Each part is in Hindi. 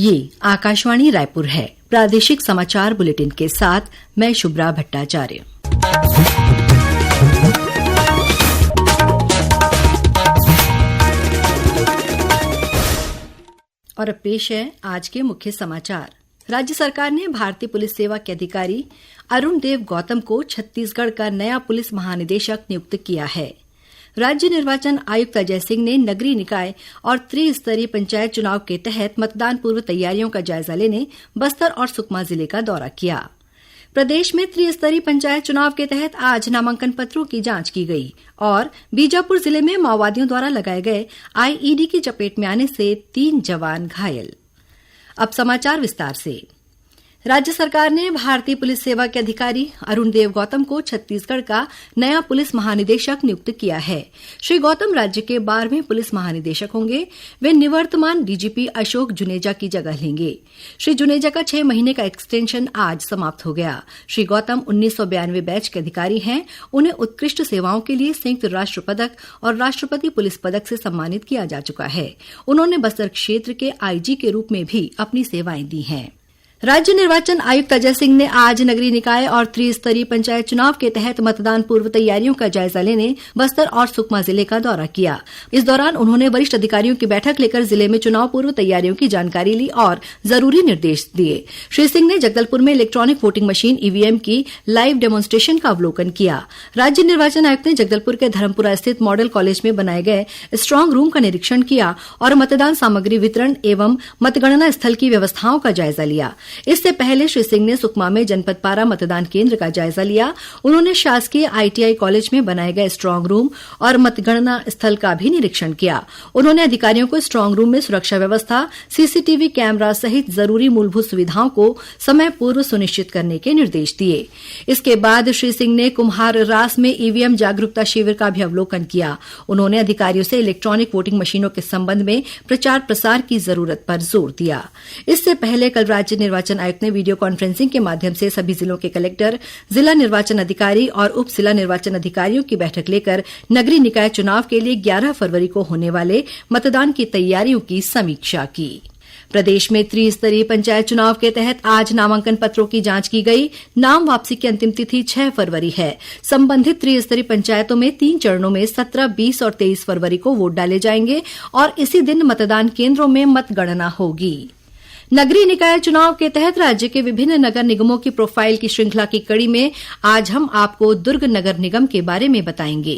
ये आकाशवाणी रायपुर है। प्रादेशिक समाचार बुलेटिन के साथ मैं शुभ्रा भट्टाचार्य। और अब पेश है आज के मुख्य समाचार। राज्य सरकार ने भारतीय पुलिस सेवा के अधिकारी अरुण देव गौतम को छत्तीसगढ़ का नया पुलिस महानिदेशक नियुक्त किया है। राज्य निर्वाचन आयुक्त अजय सिंह ने नगरीय निकाय और त्रिस्तरीय पंचायत चुनाव के तहत मतदान पूर्व तैयारियों का जायजा लेने बस्तर और सुकमा जिले का दौरा किया। प्रदेश में त्रिस्तरीय पंचायत चुनाव के तहत आज नामांकन पत्रों की जांच की गई और बीजापुर जिले में माओवादियों द्वारा लगाए गए आईईडी की चपेट में आने से 3 जवान घायल। अब समाचार विस्तार से। राज्य सरकार ने भारतीय पुलिस सेवा के अधिकारी अरुण देव गौतम को छत्तीसगढ़ का नया पुलिस महानिदेशक नियुक्त किया है। श्री गौतम राज्य के 12वें पुलिस महानिदेशक होंगे। वे निवर्तमान डीजीपी अशोक जुनेजा की जगह लेंगे। श्री जुनेजा का 6 महीने का एक्सटेंशन आज समाप्त हो गया। श्री गौतम 1992 बैच के अधिकारी हैं। उन्हें उत्कृष्ट सेवाओं के लिए संयुक्त राष्ट्र पदक और राष्ट्रपति पुलिस पदक से सम्मानित किया जा चुका है। उन्होंने बस्तर क्षेत्र के आईजी के रूप में भी अपनी सेवाएं दी हैं। राज्य निर्वाचन आयुक्त अजय सिंह ने आज नगरीय निकाय और त्रिस्तरीय पंचायत चुनाव के तहत मतदान पूर्व तैयारियों का जायजा लेने बस्तर और सुकमा जिले का दौरा किया। इस दौरान उन्होंने वरिष्ठ अधिकारियों की बैठक लेकर जिले में चुनाव पूर्व तैयारियों की जानकारी ली और जरूरी निर्देश दिए। श्री सिंह ने जगदलपुर में इलेक्ट्रॉनिक वोटिंग मशीन ईवीएम की लाइव डेमोन्स्ट्रेशन का अवलोकन किया। राज्य निर्वाचन आयुक्त ने जगदलपुर के धर्मपुरा स्थित मॉडल कॉलेज में बनाए गए स्ट्रांग रूम का निरीक्षण किया और मतदान सामग्री वितरण एवं मतगणना स्थल की व्यवस्थाओं का जायजा लिया। इससे पहले श्री सिंह ने सुकमा में जनपद पारा मतदान केंद्र का जायजा लिया। उन्होंने शासकीय आईटीआई कॉलेज में बनाए गए स्ट्रांग रूम और मतगणना स्थल का भी निरीक्षण किया। उन्होंने अधिकारियों को स्ट्रांग रूम में सुरक्षा व्यवस्था, सीसीटीवी कैमरा सहित जरूरी मूलभूत सुविधाओं को समय पूर्व सुनिश्चित करने के निर्देश दिए। इसके बाद श्री सिंह ने कुम्हार रास में ईवीएम जागरूकता शिविर का भी अवलोकन किया। उन्होंने अधिकारियों से इलेक्ट्रॉनिक वोटिंग मशीनों के संबंध में प्रचार प्रसार की जरूरत पर जोर दिया। इससे पहले कल राज्य निर्वाचन आयुक्त ने वीडियो कॉन्फ्रेंसिंग के माध्यम से सभी जिलों के कलेक्टर, जिला निर्वाचन अधिकारी और उप जिला निर्वाचन अधिकारियों की बैठक लेकर नगरीय निकाय चुनाव के लिए 11 फरवरी को होने वाले मतदान की तैयारियों की समीक्षा की। प्रदेश में त्रिस्तरीय पंचायत चुनाव के तहत आज नामांकन पत्रों की जांच की गई। नाम वापसी की अंतिम तिथि 6 फरवरी है। संबंधित त्रिस्तरीय पंचायतों में 3 चरणों में 17, 20 और 23 फरवरी को वोट डाले जाएंगे और इसी दिन मतदान केंद्रों में मतगणना होगी। नगरीय निकाय चुनाव के तहत राज्य के विभिन्न नगर निगमों की प्रोफाइल की श्रृंखला की कड़ी में आज हम आपको दुर्ग नगर निगम के बारे में बताएंगे।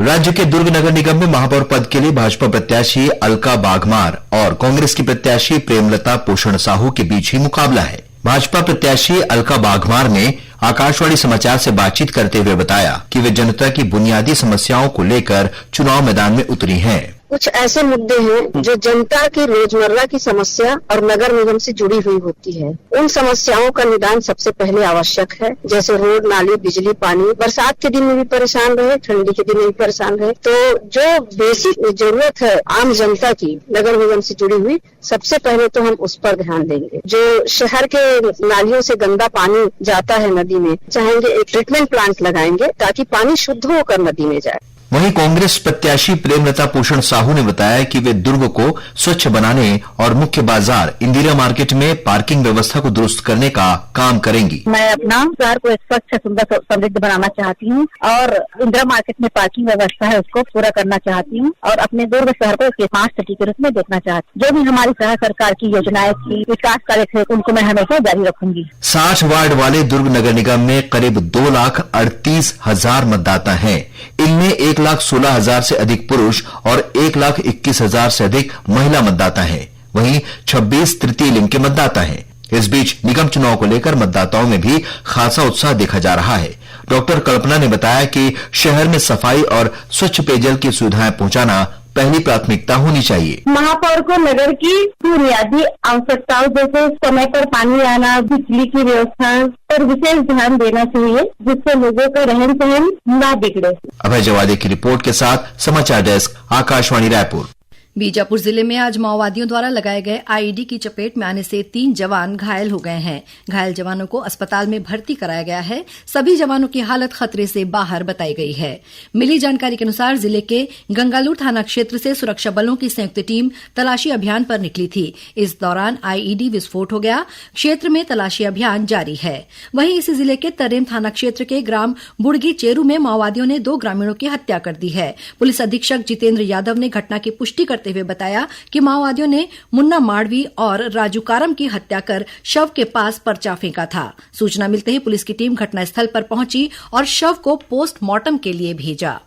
राज्य के दुर्ग नगर निगम में महापौर पद के लिए भाजपा प्रत्याशी अलका बाघमार और कांग्रेस की प्रत्याशी प्रेमलता पोषण साहू के बीच ही मुकाबला है। भाजपा प्रत्याशी अलका बाघमार ने आकाशवाणी समाचार से बातचीत करते हुए बताया कि वे जनता की बुनियादी समस्याओं को लेकर चुनाव मैदान में उतरी हैं। कुछ ऐसे मुद्दे हैं जो जनता की रोजमर्रा की समस्या और नगर निगम से जुड़ी हुई होती है। उन समस्याओं का निदान सबसे पहले आवश्यक है, जैसे रोड, नाली, बिजली, पानी। बरसात के दिन में भी परेशान रहे, ठंडी के दिन में भी परेशान रहे। तो जो बेसिक जरूरत है आम जनता की नगर निगम से जुड़ी हुई, सबसे पहले तो हम उस पर ध्यान देंगे। जो शहर के नालियों से गंदा पानी जाता है नदी में, चाहेंगे एक ट्रीटमेंट प्लांट लगाएंगे ताकि पानी शुद्ध होकर नदी में जाए। वहीं कांग्रेस प्रत्याशी प्रेमलता पोषण साहू ने बताया कि वे दुर्ग को स्वच्छ बनाने और मुख्य बाजार इंदिरा मार्केट में पार्किंग व्यवस्था को दुरुस्त करने का काम करेंगी। मैं अपना शहर को स्वच्छ, सुंदर, समृद्ध बनाना चाहती हूँ और इंदिरा मार्केट में पार्किंग व्यवस्था है उसको पूरा करना चाहती हूँ और अपने दुर्ग शहर को एक स्मार्ट सिटी के रूप में देखना चाहती हूँ। जो भी हमारी शहर सरकार की योजनाएं थी, विकास कार्य थे, उनको मैं हमेशा जारी रखूंगी। 60 वार्ड वाले दुर्ग नगर निगम में करीब 2,38,000 मतदाता हैं। इनमें 1,16,000 से अधिक पुरुष और 1,21,000 से अधिक महिला मतदाता हैं। वहीं 26 तृतीय लिंग के मतदाता हैं। इस बीच निगम चुनाव को लेकर मतदाताओं में भी खासा उत्साह देखा जा रहा है। डॉक्टर कल्पना ने बताया कि शहर में सफाई और स्वच्छ पेयजल की सुविधाएं पहुंचाना पहली प्राथमिकता होनी चाहिए। महापौर को नगर की बुनियादी आवश्यकताओं जैसे समय पर पानी आना, बिजली की व्यवस्था पर विशेष ध्यान देना चाहिए, जिससे लोगों का रहन सहन न बिगड़े। अभय जवादे की रिपोर्ट के साथ समाचार डेस्क, आकाशवाणी रायपुर। बीजापुर जिले में आज माओवादियों द्वारा लगाए गए आईईडी की चपेट में आने से 3 जवान घायल हो गए हैं। घायल जवानों को अस्पताल में भर्ती कराया गया है। सभी जवानों की हालत खतरे से बाहर बताई गई है। मिली जानकारी के अनुसार जिले के गंगालूर थाना क्षेत्र से सुरक्षा बलों की संयुक्त टीम तलाशी अभियान पर निकली थी। इस दौरान आईईडी विस्फोट हो गया। क्षेत्र में तलाशी अभियान जारी है। वहीं इसी जिले के तर्रेम थाना क्षेत्र के ग्राम बुड़गी चेरू में माओवादियों ने 2 ग्रामीणों की हत्या कर दी है। पुलिस अधीक्षक जितेंद्र यादव ने घटना की पुष्टि करते हुए बताया कि माओवादियों ने मुन्ना माड़वी और राजू कारम की हत्या कर शव के पास पर्चा फेंका था। सूचना मिलते ही पुलिस की टीम घटनास्थल पर पहुंची और शव को पोस्टमार्टम के लिए भेजा।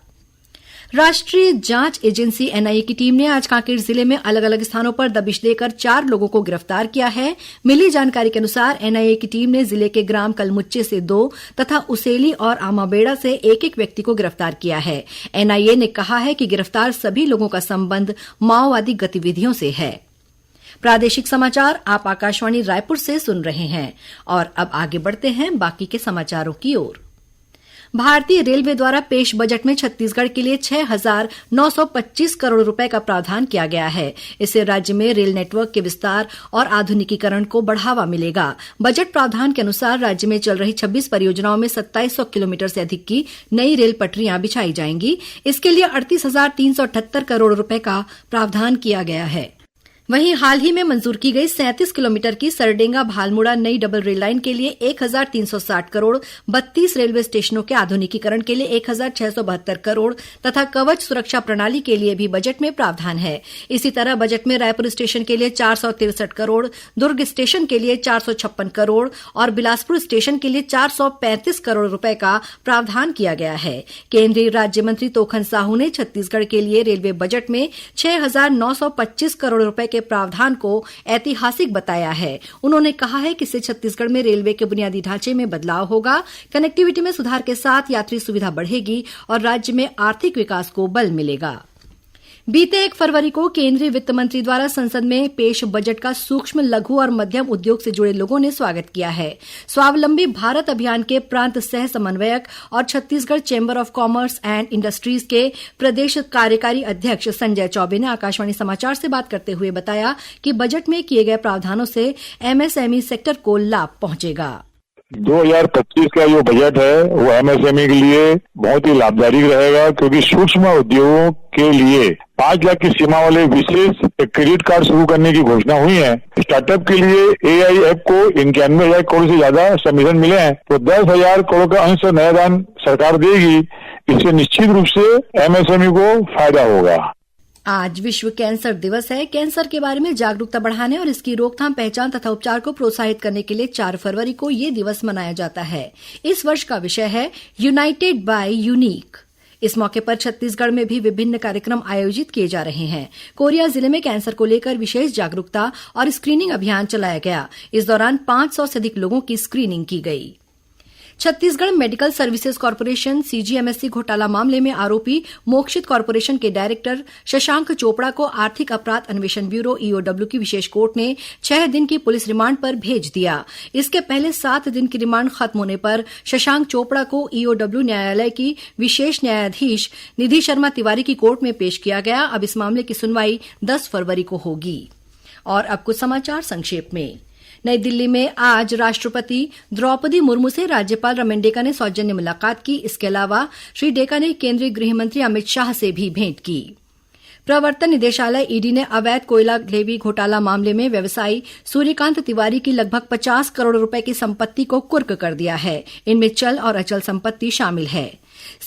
राष्ट्रीय जांच एजेंसी एनआईए की टीम ने आज कांकेर जिले में अलग अलग स्थानों पर दबिश देकर 4 लोगों को गिरफ्तार किया है। मिली जानकारी के अनुसार एनआईए की टीम ने जिले के ग्राम कलमुच्चे से 2 तथा उसेली और आमाबेड़ा से एक व्यक्ति को गिरफ्तार किया है। एनआईए ने कहा है कि गिरफ्तार सभी लोगों का संबंध माओवादी गतिविधियों से है। प्रादेशिक समाचार आप आकाशवाणी रायपुर से सुन रहे हैं और अब आगे बढ़ते हैं बाकी के समाचारों की ओर। भारतीय रेलवे द्वारा पेश बजट में छत्तीसगढ़ के लिए 6,925 करोड़ रुपए का प्रावधान किया गया है। इससे राज्य में रेल नेटवर्क के विस्तार और आधुनिकीकरण को बढ़ावा मिलेगा। बजट प्रावधान के अनुसार राज्य में चल रही 26 परियोजनाओं में 2700 किलोमीटर से अधिक की नई रेल पटरियां बिछाई जाएंगी। इसके लिए 38,378 करोड़ रुपए का प्रावधान किया गया है। वहीं हाल ही में मंजूर की गई 37 किलोमीटर की सरडेंगा भालमुड़ा नई डबल रेल लाइन के लिए 1,360 करोड़, 32 रेलवे स्टेशनों के आधुनिकीकरण के लिए 1,672 करोड़ तथा कवच सुरक्षा प्रणाली के लिए भी बजट में प्रावधान है। इसी तरह बजट में रायपुर स्टेशन के लिए 463 करोड़, दुर्ग स्टेशन के लिए 456 करोड़ और बिलासपुर स्टेशन के लिए 435 करोड़ रुपए का प्रावधान किया गया है। केंद्रीय राज्य मंत्री तोखन साहू ने छत्तीसगढ़ के लिए रेलवे बजट में 6,925 करोड़ रुपए के प्रावधान को ऐतिहासिक बताया है। उन्होंने कहा है कि इससे छत्तीसगढ़ में रेलवे के बुनियादी ढांचे में बदलाव होगा, कनेक्टिविटी में सुधार के साथ यात्री सुविधा बढ़ेगी और राज्य में आर्थिक विकास को बल मिलेगा। बीते 1 फरवरी को केंद्रीय वित्त मंत्री द्वारा संसद में पेश बजट का सूक्ष्म, लघु और मध्यम उद्योग से जुड़े लोगों ने स्वागत किया है। स्वावलंबी भारत अभियान के प्रांत सह समन्वयक और Chhattisgarh chamber of commerce and industries के प्रदेश कार्यकारी अध्यक्ष संजय चौबे ने आकाशवाणी समाचार से बात करते हुए बताया कि बजट में किए गए प्रावधानों से एमएसएमई सेक्टर को लाभ पहुंचेगा। 2025 का जो बजट है वो एमएसएमई के लिए बहुत ही लाभदायक रहेगा, क्योंकि सूक्ष्म उद्योगों के लिए 5 लाख की सीमा वाले विशेष क्रेडिट कार्ड शुरू करने की घोषणा हुई है। स्टार्टअप के लिए एआईएफ को 91,000 करोड़ से ज्यादा सबमिशन मिले हैं, तो 10,000 करोड़ का अंश नया दान सरकार देगी। इससे निश्चित रूप से एमएसएमई को फायदा होगा। आज विश्व कैंसर दिवस है। कैंसर के बारे में जागरूकता बढ़ाने और इसकी रोकथाम, पहचान तथा उपचार को प्रोत्साहित करने के लिए 4 फरवरी को ये दिवस मनाया जाता है। इस वर्ष का विषय है यूनाइटेड बाय यूनिक। इस मौके पर छत्तीसगढ़ में भी विभिन्न कार्यक्रम आयोजित किए जा रहे हैं। कोरिया जिले में कैंसर को लेकर विशेष जागरूकता और स्क्रीनिंग अभियान चलाया गया। इस दौरान 500 से अधिक लोगों की स्क्रीनिंग की गई। Chhattisgarh medical services corporation CGMSC घोटाला मामले में आरोपी मोक्षित कॉर्पोरेशन के डायरेक्टर शशांक चोपड़ा को आर्थिक अपराध अन्वेषण ब्यूरो ईओडब्ल्यू की विशेष कोर्ट ने 6 दिन की पुलिस रिमांड पर भेज दिया। इसके पहले 7 दिन की रिमांड खत्म होने पर शशांक चोपड़ा को ईओडब्ल्यू न्यायालय की विशेष न्यायाधीश निधि शर्मा तिवारी की कोर्ट में पेश किया गया। अब इस मामले की सुनवाई 10 फरवरी को होगी। और अब कुछ समाचार संक्षेप में। नई दिल्ली में आज राष्ट्रपति द्रौपदी मुर्मू से राज्यपाल रमन डेका ने सौजन्य मुलाकात की। इसके अलावा श्री डेका ने केंद्रीय गृह मंत्री अमित शाह से भी भेंट की। प्रवर्तन निदेशालय ईडी ने अवैध कोयला ढेवी घोटाला मामले में व्यवसायी सूर्यकांत तिवारी की लगभग 50 करोड़ रुपए की संपत्ति को कुर्क कर दिया है। इनमें चल और अचल संपत्ति शामिल है।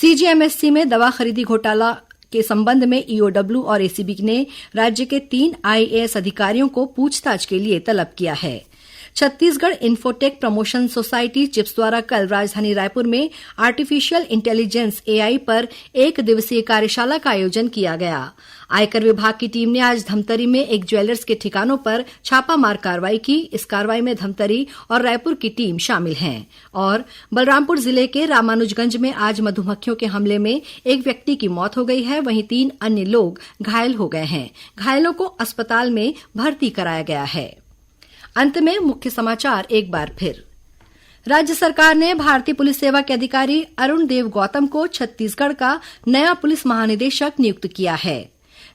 सीजीएमएससी में दवा खरीदी घोटाला के संबंध में ईओडब्ल्यू और एसीबी ने राज्य के 3 आईएएस अधिकारियों को पूछताछ के लिए तलब किया है। Chhattisgarh infotech promotion society chips द्वारा कल राजधानी रायपुर में आर्टिफिशियल इंटेलिजेंस एआई पर 1 दिवसीय कार्यशाला का आयोजन किया गया। आयकर विभाग की टीम ने आज धमतरी में एक ज्वेलर्स के ठिकानों पर छापामार कार्रवाई की। इस कार्रवाई में धमतरी और रायपुर की टीम शामिल हैं। और बलरामपुर जिले के रामानुजगंज में आज मधुमक्खियों के हमले में एक व्यक्ति की मौत हो गई है, वहीं 3 अन्य लोग घायल हो गए हैं। घायलों को अस्पताल में भर्ती कराया गया है। अंत में मुख्य समाचार एक बार फिर। राज्य सरकार ने भारतीय पुलिस सेवा के अधिकारी अरुण देव गौतम को छत्तीसगढ़ का नया पुलिस महानिदेशक नियुक्त किया है।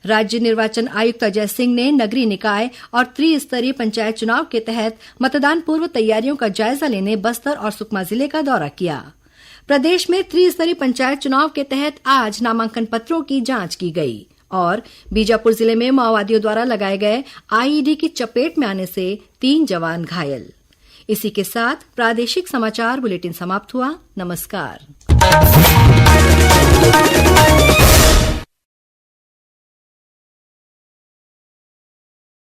राज्य निर्वाचन आयुक्त अजय सिंह ने नगरीय निकाय और त्रिस्तरीय पंचायत चुनाव के तहत मतदान पूर्व तैयारियों का जायजा लेने बस्तर और सुकमा जिले का दौरा किया। प्रदेश में त्रिस्तरीय पंचायत चुनाव के तहत आज नामांकन पत्रों की जांच की गई और बीजापुर जिले में माओवादियों द्वारा लगाए गए आईईडी की चपेट में आने से 3 जवान घायल। इसी के साथ प्रादेशिक समाचार बुलेटिन समाप्त हुआ। नमस्कार।